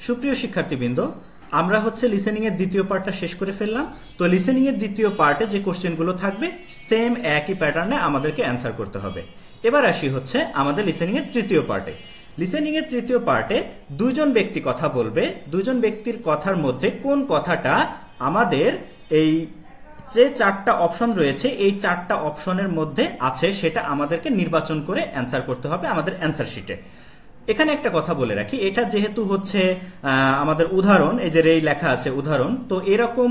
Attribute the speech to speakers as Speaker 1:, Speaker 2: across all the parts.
Speaker 1: সুপ্রিয় শিক্ষার্থীবৃন্দ, আমরা হচ্ছে লিসেনিং এর দ্বিতীয় পার্টটা শেষ করে ফেললাম। তো লিসেনিং এর দ্বিতীয় পার্টে যে কোশ্চেনগুলো থাকবে সেম একই প্যাটার্নে আমাদেরকে অ্যান্সার করতে হবে। এবার আসি হচ্ছে আমাদের লিসেনিং এর তৃতীয় পার্টে। লিসেনিং এর তৃতীয় পার্টে দুজন ব্যক্তি কথা বলবে। দুজন ব্যক্তির কথার মধ্যে কোন কথাটা আমাদের এই যে চারটা অপশন রয়েছে এই চারটা অপশনের মধ্যে আছে সেটা আমাদেরকে নির্বাচন করে অ্যান্সার করতে হবে আমাদের অ্যান্সার শিটে। এখানে একটা কথা বলে রাখি, এটা যেহেতু হচ্ছে আমাদের উদাহরণ, এই যে রেই লেখা আছে উদাহরণ, তো এরকম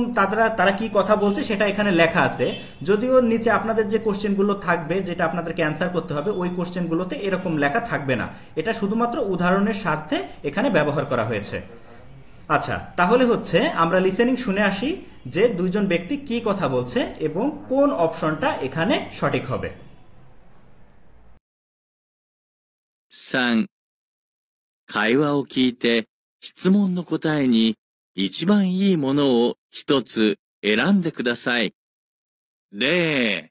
Speaker 1: তারা কি কথা বলছে সেটা এখানে লেখা আছে। যদিও নিচে আপনাদের যে কোশ্চেনগুলো থাকবে যেটা আপনাদেরকে অ্যান্সার করতে হবে ওই কোশ্চেনগুলোতে এরকম লেখা থাকবে না। এটা শুধুমাত্র উদাহরণের স্বার্থে এখানে ব্যবহার করা হয়েছে। আচ্ছা, তাহলে হচ্ছে আমরা লিসেনিং শুনে আসি যে দুইজন ব্যক্তি কি কথা বলছে এবং কোন অপশনটা এখানে সঠিক হবে।
Speaker 2: 3、会話を聞いて質問の答えに一番いいものを一つ選んでください。例、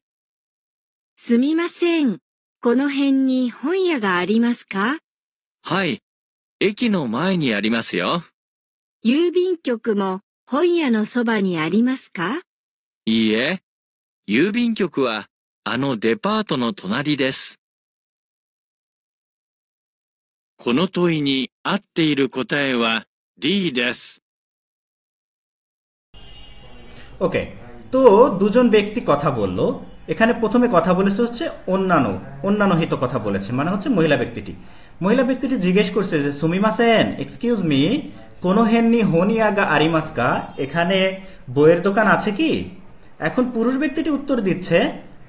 Speaker 3: すみません。この辺に本屋がありますか？
Speaker 2: はい、駅の前にありますよ。
Speaker 3: 郵便局も本屋のそばにありますか？
Speaker 2: いいえ、郵便局はあのデパートの隣です。この問いに合っている答えは D です。
Speaker 1: ওকে, তো দুজন ব্যক্তি কথা বলল। এখানে প্রথমে কথা বলেছে হচ্ছে অন্যান্য হিত কথা বলেছে, মানে হচ্ছে মহিলা ব্যক্তিটি জিজ্ঞেস করছে যে সুমিমাসেন, এক্সকিউজ মি, কোনো হেননি হোনিয়াগা আরিমাসকা, এখানে বইয়ের দোকান আছে কি? এখন পুরুষ ব্যক্তিটি উত্তর দিচ্ছে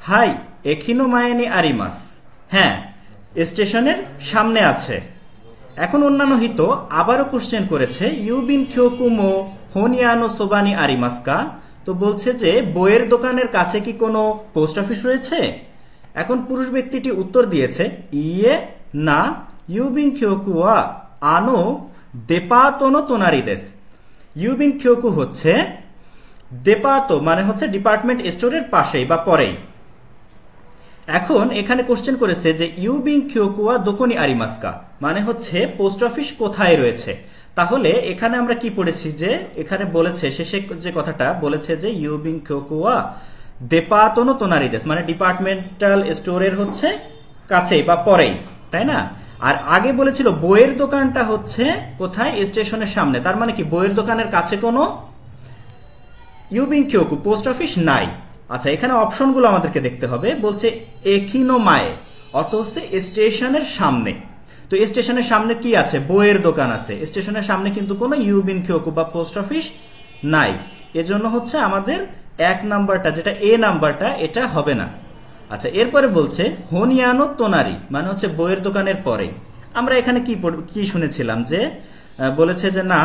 Speaker 1: হাই এখিনো মায়েনি আরিমাস, হ্যাঁ স্টেশনের সামনে আছে। এখন অন্যান্য হিত আবারও কোশ্চেন করেছে ইউবিন খিওকুমো হোনিয়ানো সোবানি আরিমাসকা, তো বলছে যে বইয়ের দোকানের কাছে কি কোনো পোস্ট অফিস রয়েছে? এখন পুরুষ ব্যক্তিটি উত্তর দিয়েছে ইয়ে না, ইউবিন খিওকুয়া আনো দেপাতোনো তোনারিদেস। ইউবিন খিওকু হচ্ছে দেপাতো মানে হচ্ছে ডিপার্টমেন্ট স্টোরের পাশেই বা পরেই। এখন এখানে কোশ্চেন করেছে যে ইউবিন খিওকুয়া দোকনি আরিমাসকা, মানে হচ্ছে পোস্ট অফিস কোথায় রয়েছে। তাহলে এখানে আমরা কি পড়েছি যে এখানে বলেছে শেষে যে কথাটা বলেছে যে ইউবিন খিওকুয়া দেপাতোনো তোনারিদেস, মানে ডিপার্টমেন্টাল স্টোরের হচ্ছে কাছেই বা পরেই, তাই না? আর আগে বলেছিল বইয়ের দোকানটা হচ্ছে কোথায়, স্টেশনের সামনে। তার মানে কি বইয়ের দোকানের কাছে কোনো ইউবিন খিওকু পোস্ট অফিস নাই। আচ্ছা, এখানে অপশনগুলো আমাদেরকে দেখতে হবে। বলছে এখিনো মায়ে, অর্থ হচ্ছে স্টেশনের সামনে। তো স্টেশনের সামনে কি আছে? বইয়ের দোকান আছে। স্টেশনের সামনে কিন্তু কোনো ইউবিন খিওকু বা পোস্ট অফিস নাই। এজন্য হচ্ছে আমাদের এক নাম্বারটা যেটা এ নাম্বারটা এটা হবে না। আচ্ছা, এরপরে বলছে হোনিয়ানো তোনারি, মানে হচ্ছে বইয়ের দোকানের পরে। আমরা এখানে কি শুনেছিলাম যে বলেছে যে না,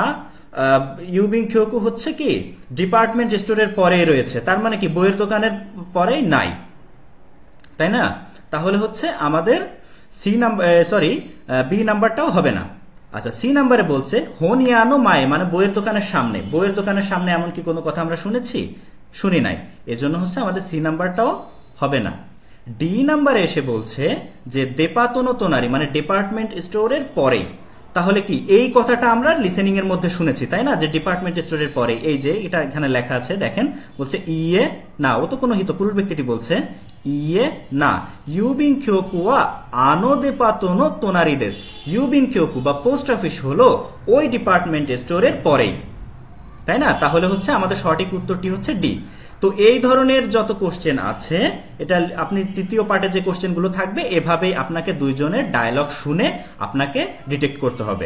Speaker 1: ইউবিন খিওকু হচ্ছে কি ডিপার্টমেন্ট স্টোরের পরেই রয়েছে, তার মানে কি বইয়ের দোকানের পরেই নাই, তাই না? তাহলে হচ্ছে আমাদের বি নাম্বারটাও হবে না। আচ্ছা, সি নাম্বারে বলছে হোনিয়ানো মায়ে, মানে বইয়ের দোকানের সামনে। বইয়ের দোকানের সামনে এমন কি কোনো কথা আমরা শুনি নাই, এজন্য হচ্ছে আমাদের সি নাম্বারটাও হবে না। ডি নাম্বারে এসে বলছে যে দেপাতোনো তোনারি, মানে ডিপার্টমেন্ট স্টোরের পরেই। তাহলে কি এই কথাটা আমরা লিসেনিং এর মধ্যে শুনেছি, তাই না? যে ডিপার্টমেন্ট স্টোরের পরে, এই যে এটা এখানে লেখা আছে দেখেন, বলছে ইয়ে না, ও তো কোনো হিত, পুরুষ ব্যক্তিটি বলছে ইয়ে না, ইউবিন খিওকুয়া আনো দেপাতোনো তোনারিদেস। ইউবিন খিওকু বা পোস্ট অফিস হলো ওই ডিপার্টমেন্ট স্টোরের পরেই, তাই না? তাহলে হচ্ছে আমাদের সঠিক উত্তরটি হচ্ছে ডি। তো এই ধরনের যত কোশ্চেন আছে, এটা আপনি তৃতীয় পার্টে যে কোশ্চেনগুলো থাকবে এভাবেই আপনাকে দুইজনের ডায়লগ শুনে আপনাকে ডিটেক্ট করতে হবে।